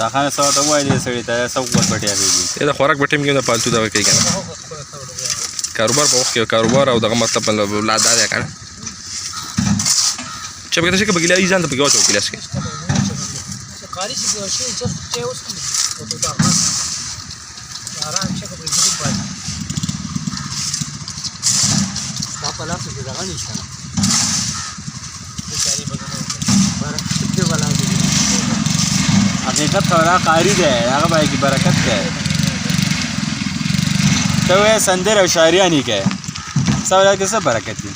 دا خان سره ته وایي دې سړي ته سب وخت پټیا کېږي دا خوراک به ټیم کې د پالتو دغه کوي کنه کاروبار په وخت کې کاروبار او دغه مطلب لا دا دی کنه چې به تاسو کې بګیلا ایزان ته بګاو ته کلاس کې قاری چې یو شی چې اوس په دا آرام چې په دې باندې دا په لاس کې دا غني شته بیچاري بګنه بار څه ولا دي حقیقت خبره قاری دی هغه باندې کې برکت دی ته وې سندر او شاعریانی کې سوال کې څه برکت دی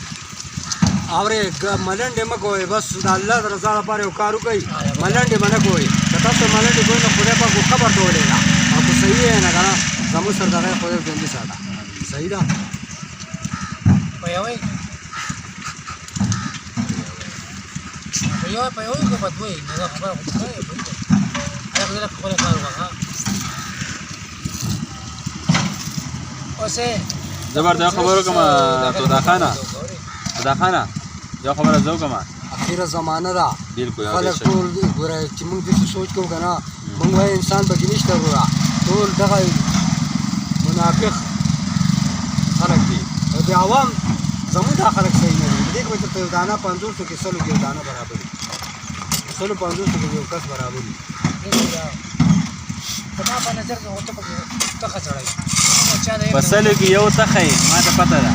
اوره ملنډه مکوې بس د الله رضا لپاره یو کارو کوي ملنډه باندې کوي کته ته ملنډه کوي نو خدای پاک خبر ډولې نه او کو صحیح نه کنه زمو سره دغه خدای دې ساده صحیح ده پيوي کو بدوي نه خبره کوي هغه له خپل کار وکړه اوسه زبردست خبرو کوم تو دا خانه یو خبره زو کوم اخیره زمانہ ده بالکل خلک ټول ګوره چې موږ دې سوچ کوو کنه موږ وای انسان به نشته ګوره ټول دغه منافق خلک دي او د عوام زموږ د خلک صحیح نه دي دغه وجه ته دانا 500 کې سلو کې دانا برابر دي سلو 500 کې یو کس برابر دي خدا په نظر کې وته په تخه چړای پسلو کې یو تخه ما ته پته ده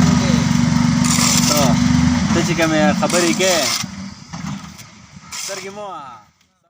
ته چې کومه خبرې کې سترګې مو